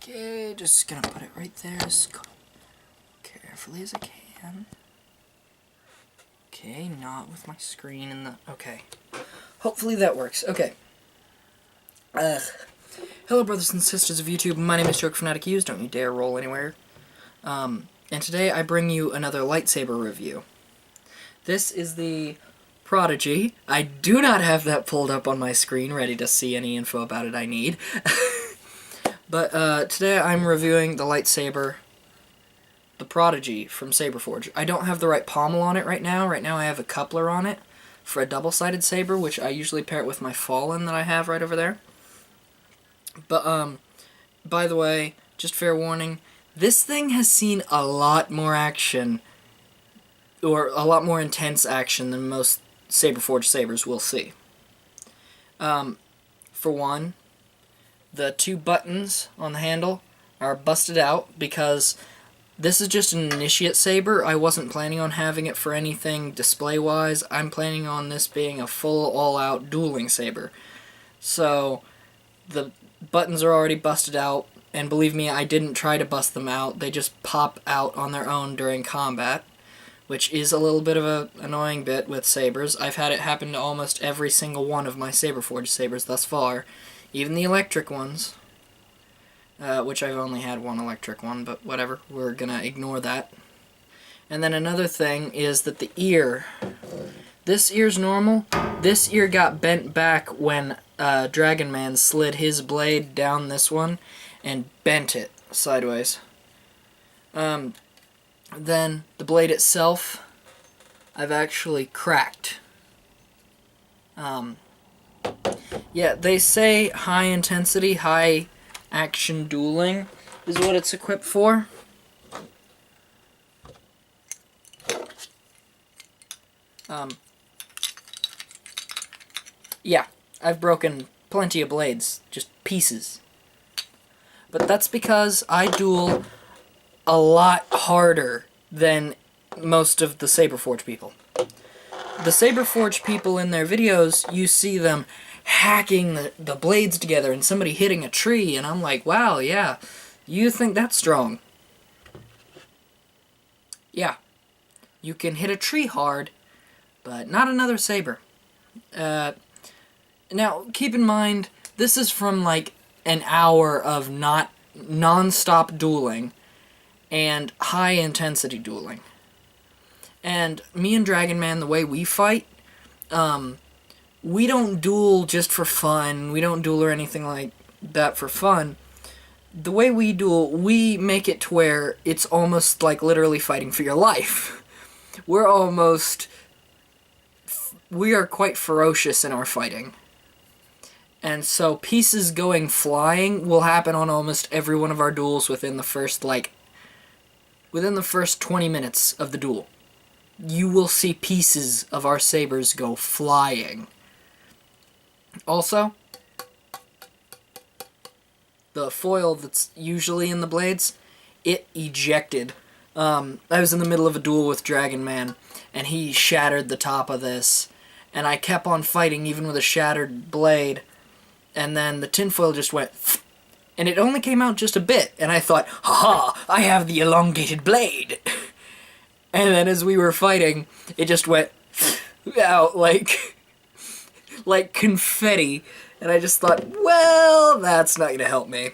Okay, just gonna put it right there as carefully as I can. Okay, not with my screen in the... Okay. Hopefully that works. Okay. Hello, brothers and sisters of YouTube. My name is JokeFanaticUs. Don't you dare roll anywhere. And today I bring you another lightsaber review. This is the Prodigy. I do not have that pulled up on my screen, ready to see any info about it I need. But today I'm reviewing the lightsaber, the Prodigy from Saberforge. I don't have the right pommel on it right now. Right now I have a coupler on it for a double-sided saber, which I usually pair it with my Fallen that I have right over there. But, by the way, just fair warning, this thing has seen a lot more action, or a lot more intense action than most Saberforge sabers will see. For one, the two buttons on the handle are busted out because this is just an initiate saber. I wasn't planning on having it for anything display-wise. I'm planning on this being a full, all-out dueling saber. So, the buttons are already busted out, and believe me, I didn't try to bust them out. They just pop out on their own during combat, which is a little bit of an annoying bit with sabers. I've had it happen to almost every single one of my Saberforge sabers thus far, even the electric ones, which I've only had one electric one, but whatever, we're gonna ignore that. And then another thing is that the ear, this ear's normal. This ear got bent back when Dragon Man slid his blade down this one and bent it sideways. Then the blade itself, I've actually cracked. Yeah, they say high intensity, high action dueling is what it's equipped for. Yeah, I've broken plenty of blades, just pieces. But that's because I duel a lot harder than most of the Saberforge people. The Saberforge people in their videos, you see them hacking the blades together and somebody hitting a tree, and I'm like, wow, yeah, you think that's strong. Yeah, you can hit a tree hard, but not another saber. Now, keep in mind, this is from like an hour of non-stop dueling and high-intensity dueling. And me and Dragon Man, the way we fight, we don't duel just for fun. We don't duel or anything like that for fun. The way we duel, we make it to where it's almost like literally fighting for your life. We are quite ferocious in our fighting. And so pieces going flying will happen on almost every one of our duels within the first 20 minutes of the duel. You will see pieces of our sabers go flying. Also, the foil that's usually in the blades, it ejected. I was in the middle of a duel with Dragon Man, and he shattered the top of this, and I kept on fighting even with a shattered blade, and then the tinfoil just went, and it only came out just a bit, and I thought, haha, I have the elongated blade. And then as we were fighting, it just went out like confetti. And I just thought, well, that's not going to help me.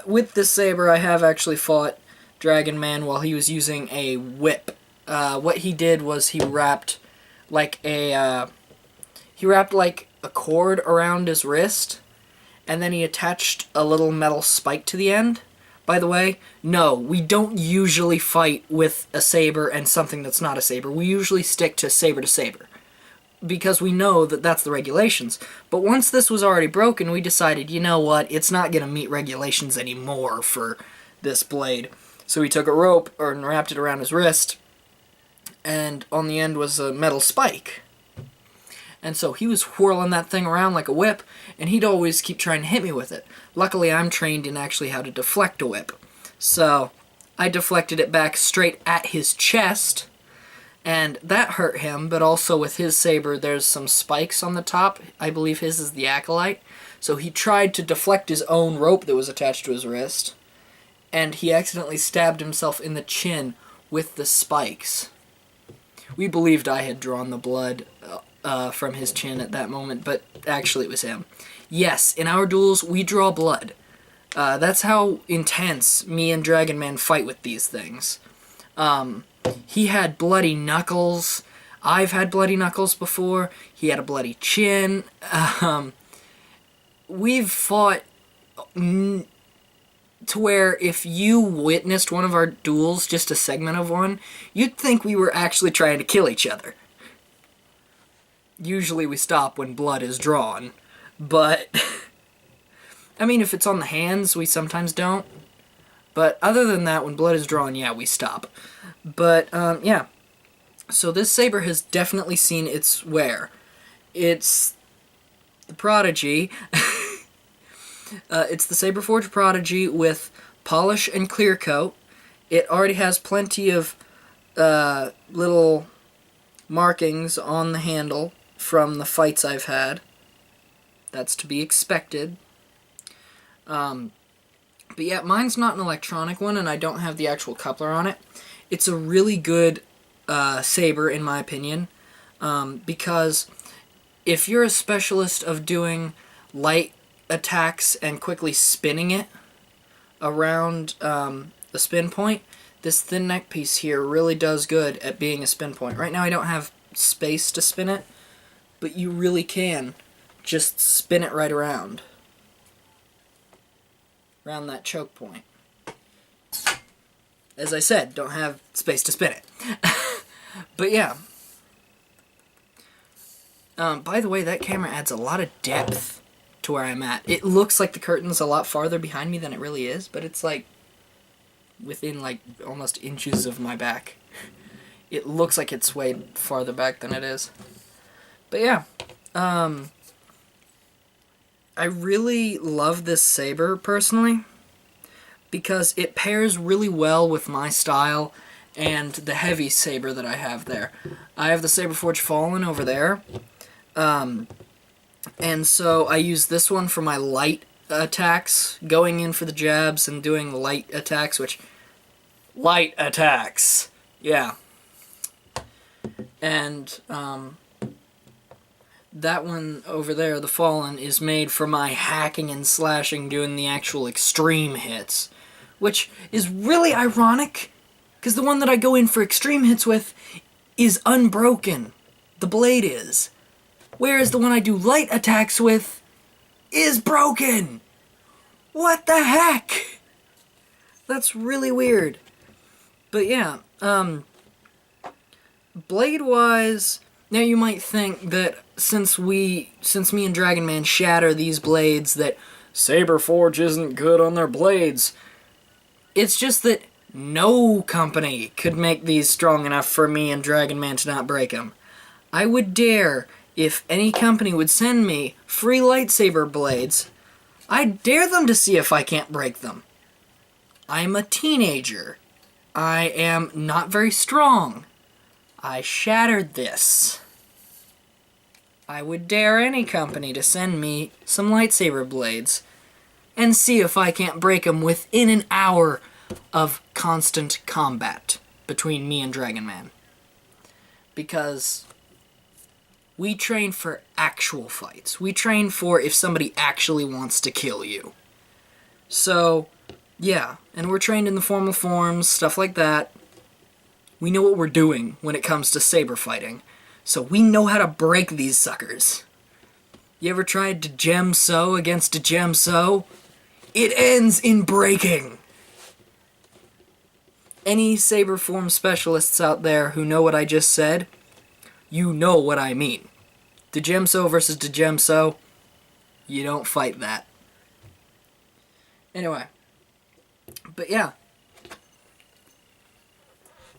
With this saber, I have actually fought Dragon Man while he was using a whip. What he did was he wrapped like a cord around his wrist, and then he attached a little metal spike to the end. By the way, no, we don't usually fight with a saber and something that's not a saber. We usually stick to saber, because we know that that's the regulations. But once this was already broken, we decided, you know what, it's not going to meet regulations anymore for this blade. So we took a rope and wrapped it around his wrist, and on the end was a metal spike. And so he was whirling that thing around like a whip, and he'd always keep trying to hit me with it. Luckily, I'm trained in actually how to deflect a whip. So I deflected it back straight at his chest, And that hurt him, but also with his saber there's some spikes on the top. I believe his is the acolyte. So he tried to deflect his own rope that was attached to his wrist, and he accidentally stabbed himself in the chin with the spikes. We believed I had drawn the blood from his chin at that moment, but actually it was him. Yes, in our duels we draw blood. That's how intense me and Dragon Man fight with these things. He had bloody knuckles. I've had bloody knuckles before. He had a bloody chin. We've fought to where if you witnessed one of our duels, just a segment of one, you'd think we were actually trying to kill each other. Usually we stop when blood is drawn, but I mean, if it's on the hands, we sometimes don't. But other than that, when blood is drawn, yeah, we stop. But, yeah. So this saber has definitely seen its wear. It's the Prodigy. It's the Saberforge Prodigy with polish and clear coat. It already has plenty of little markings on the handle from the fights I've had. That's to be expected. But yeah, mine's not an electronic one, and I don't have the actual coupler on it. It's a really good saber, in my opinion, because if you're a specialist of doing light attacks and quickly spinning it around the spin point, this thin neck piece here really does good at being a spin point. Right now I don't have space to spin it, but you really can just spin it right around that choke point. As I said, don't have space to spin it. But yeah. By the way, that camera adds a lot of depth to where I'm at. It looks like the curtain's a lot farther behind me than it really is, but it's like within like almost inches of my back. It looks like it's way farther back than it is. But yeah, I really love this saber, personally, because it pairs really well with my style and the heavy saber that I have there. I have the Saberforge Fallen over there, and so I use this one for my light attacks, going in for the jabs and doing light attacks, light attacks! Yeah. And, that one over there, the Fallen, is made for my hacking and slashing, doing the actual extreme hits. Which is really ironic, because the one that I go in for extreme hits with is unbroken. The blade is. Whereas the one I do light attacks with is broken! What the heck? That's really weird. But yeah, blade-wise, now you might think that since me and Dragon Man shatter these blades, that Saberforge isn't good on their blades. It's just that no company could make these strong enough for me and Dragon Man to not break them. I would dare, if any company would send me free lightsaber blades, I'd dare them to see if I can't break them. I'm a teenager. I am not very strong. I shattered this. I would dare any company to send me some lightsaber blades and see if I can't break them within an hour of constant combat between me and Dragon Man. Because we train for actual fights. We train for if somebody actually wants to kill you. So, yeah, and we're trained in the formal forms, stuff like that. We know what we're doing when it comes to saber fighting. So we know how to break these suckers. You ever tried to gem so against a gem so? It ends in breaking. Any saber form specialists out there who know what I just said, you know what I mean. Dejemso versus Dejemso, you don't fight that. Anyway, but yeah.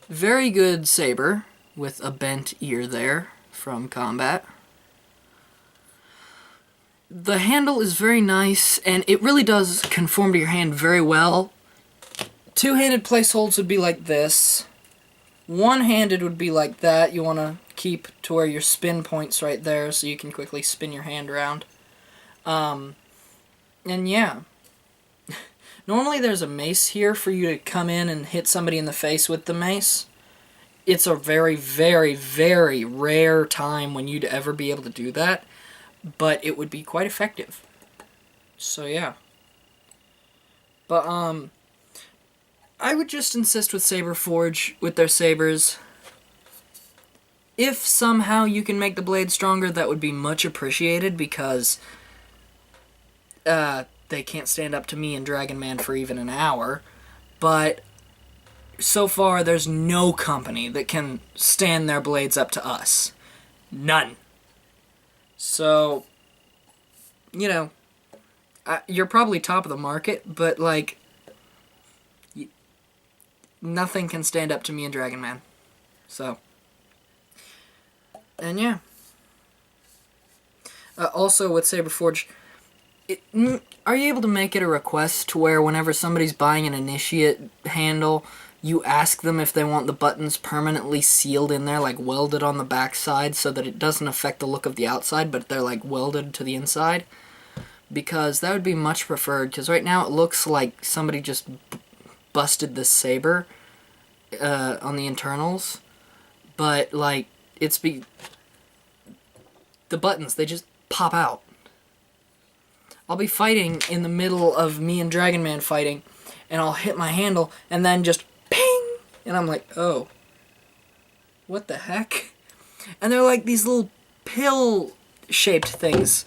Very good saber with a bent ear there from combat. The handle is very nice, and it really does conform to your hand very well. Two-handed place holds would be like this. One-handed would be like that. You want to keep to where your spin point's right there so you can quickly spin your hand around. And yeah. Normally there's a mace here for you to come in and hit somebody in the face with the mace. It's a very, very, very rare time when you'd ever be able to do that, but it would be quite effective. So yeah. But I would just insist with Saberforge, with their sabers, if somehow you can make the blade stronger, that would be much appreciated, because they can't stand up to me and Dragon Man for even an hour. But so far, there's no company that can stand their blades up to us. None. So, you know, you're probably top of the market, but, like, nothing can stand up to me and Dragon Man. So, and yeah. Also, with Saberforge, are you able to make it a request to where whenever somebody's buying an initiate handle, you ask them if they want the buttons permanently sealed in there, like welded on the backside, so that it doesn't affect the look of the outside, but they're like welded to the inside? Because that would be much preferred, because right now it looks like somebody just busted the saber on the internals, but like the buttons, they just pop out. I'll be fighting in the middle of me and Dragon Man fighting, and I'll hit my handle, and then just ping, and I'm like, oh, what the heck? And they're like these little pill-shaped things.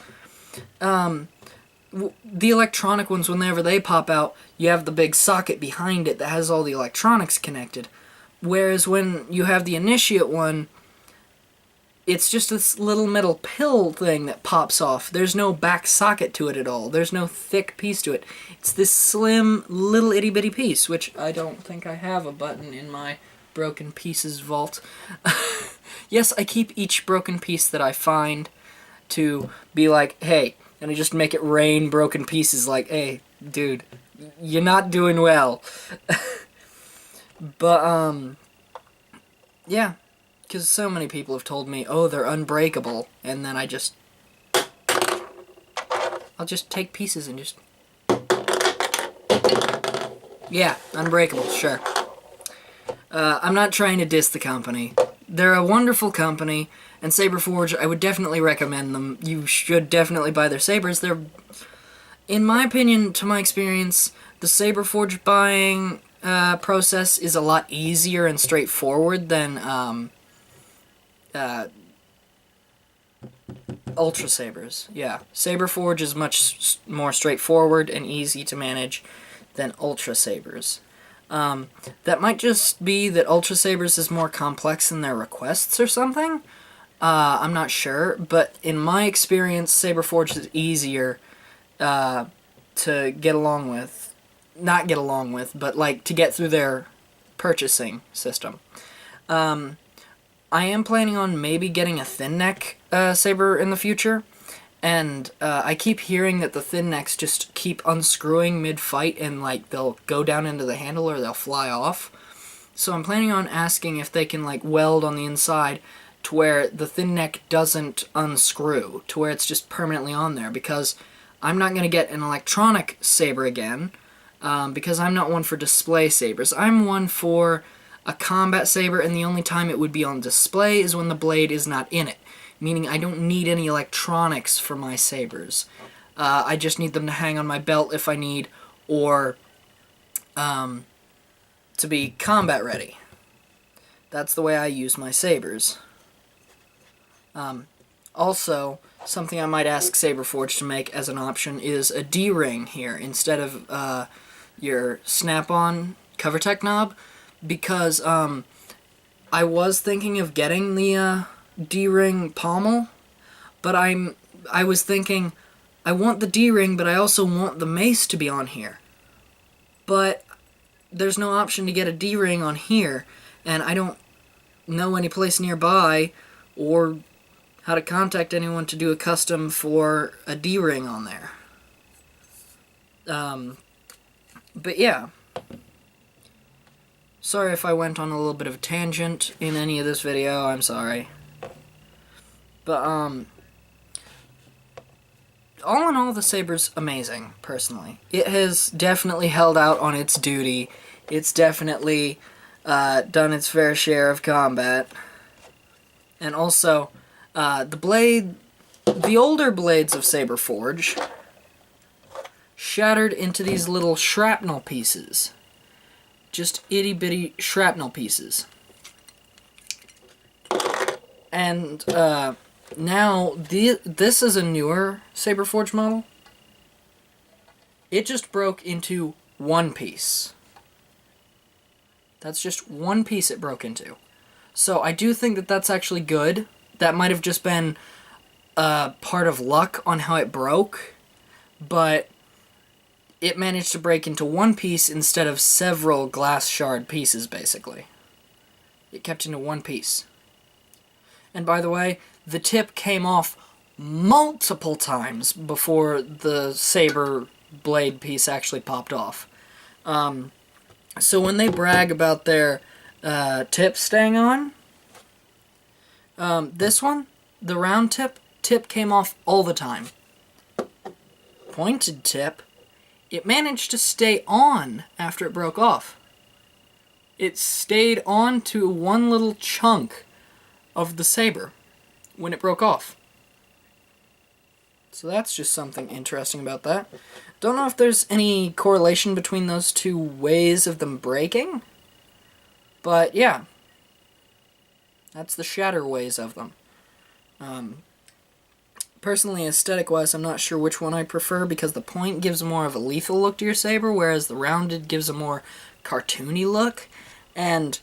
The electronic ones, whenever they pop out, you have the big socket behind it that has all the electronics connected. Whereas when you have the initiate one, it's just this little metal pill thing that pops off. There's no back socket to it at all. There's no thick piece to it. It's this slim, little itty-bitty piece, which I don't think I have a button in my broken pieces vault. Yes, I keep each broken piece that I find to be like, hey, and I just make it rain broken pieces like, hey, dude, you're not doing well. But, yeah. Because so many people have told me, oh, they're unbreakable, and then I'll just take pieces and just... Yeah, unbreakable, sure. I'm not trying to diss the company. They're a wonderful company, and Saberforge, I would definitely recommend them. You should definitely buy their sabers. They're, in my opinion, to my experience, the Saberforge buying process is a lot easier and straightforward than... Ultra Sabers, yeah. Saberforge is much more straightforward and easy to manage than Ultra Sabers. That might just be that Ultra Sabers is more complex in their requests or something. I'm not sure, but in my experience, Saberforge is easier to get along with. Not get along with, but like to get through their purchasing system. I am planning on maybe getting a thin neck saber in the future, and I keep hearing that the thin necks just keep unscrewing mid-fight and like they'll go down into the handle or they'll fly off. So I'm planning on asking if they can like weld on the inside to where the thin neck doesn't unscrew, to where it's just permanently on there, because I'm not going to get an electronic saber again, because I'm not one for display sabers. I'm one for a combat saber, and the only time it would be on display is when the blade is not in it, meaning I don't need any electronics for my sabers. I just need them to hang on my belt if I need, or to be combat ready. That's the way I use my sabers. Also, something I might ask Saberforge to make as an option is a D-ring here instead of your snap-on cover tech knob, because I was thinking of getting the D-ring pommel, but I was thinking I want the D-ring, but I also want the mace to be on here. But there's no option to get a D-ring on here, and I don't know any place nearby or how to contact anyone to do a custom for a D-ring on there. But yeah. Sorry if I went on a little bit of a tangent in any of this video, I'm sorry. But, all in all, the saber's amazing, personally. It has definitely held out on its duty. It's definitely done its fair share of combat. And also, the older blades of Saberforge shattered into these little shrapnel pieces. Just itty-bitty shrapnel pieces. And, now, this is a newer Saberforge model. It just broke into one piece. That's just one piece it broke into. So I do think that that's actually good. That might have just been part of luck on how it broke, but it managed to break into one piece instead of several glass shard pieces, basically. It kept into one piece. And by the way, the tip came off multiple times before the saber blade piece actually popped off. So when they brag about their tip staying on, this one, the round tip came off all the time. Pointed tip, it managed to stay on after it broke off. It stayed on to one little chunk of the saber when it broke off. So that's just something interesting about that. Don't know if there's any correlation between those two ways of them breaking, but yeah, that's the shatter ways of them. Personally, aesthetic-wise, I'm not sure which one I prefer, because the point gives more of a lethal look to your saber, whereas the rounded gives a more cartoony look, and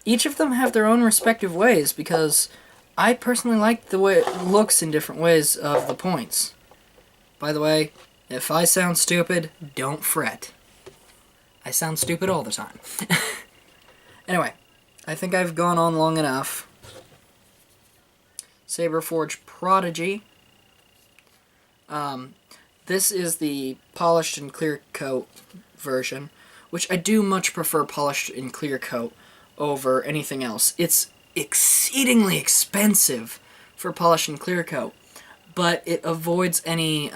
each of them have their own respective ways, because I personally like the way it looks in different ways of the points. By the way, if I sound stupid, don't fret. I sound stupid all the time. Anyway, I think I've gone on long enough. Saberforge Prodigy. This is the polished and clear coat version, which I do much prefer polished and clear coat over anything else. It's exceedingly expensive for polished and clear coat, but it avoids any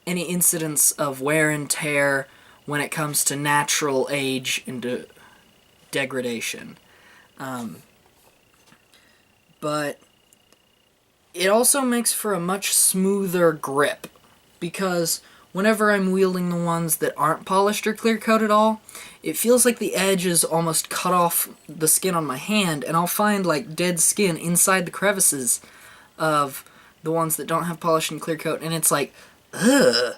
any incidents of wear and tear when it comes to natural age and degradation. But it also makes for a much smoother grip, because whenever I'm wielding the ones that aren't polished or clear coat at all, it feels like the edges almost cut off the skin on my hand, and I'll find like dead skin inside the crevices of the ones that don't have polished and clear coat, and it's like, ugh.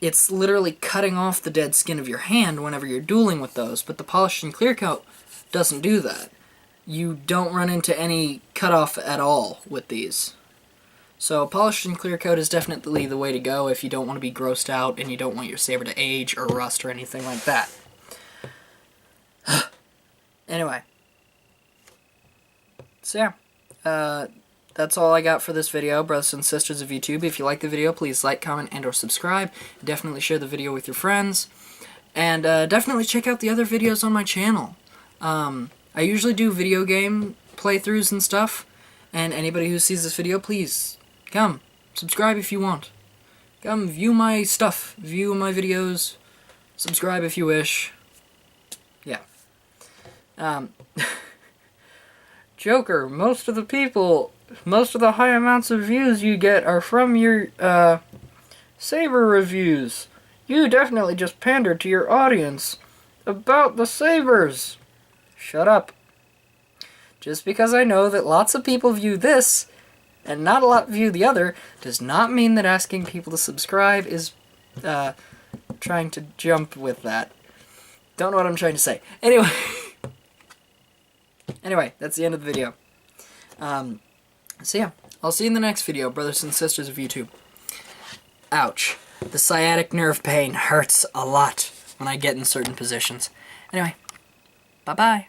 It's literally cutting off the dead skin of your hand whenever you're dueling with those, but the polished and clear coat doesn't do that. You don't run into any cutoff at all with these. So polished and clear coat is definitely the way to go if you don't want to be grossed out and you don't want your saber to age or rust or anything like that. Anyway. So yeah, that's all I got for this video, brothers and sisters of YouTube. If you like the video, please like, comment, and or subscribe. Definitely share the video with your friends. And definitely check out the other videos on my channel. I usually do video game playthroughs and stuff, and anybody who sees this video, please come, subscribe if you want. Come view my stuff, view my videos, subscribe if you wish. Yeah. Joker, most of the high amounts of views you get are from your saber reviews. You definitely just pandered to your audience about the sabers. Shut up. Just because I know that lots of people view this and not a lot view the other does not mean that asking people to subscribe is trying to jump with that. Don't know what I'm trying to say. Anyway, that's the end of the video. So yeah, I'll see you in the next video, brothers and sisters of YouTube. Ouch. The sciatic nerve pain hurts a lot when I get in certain positions. Anyway, bye-bye.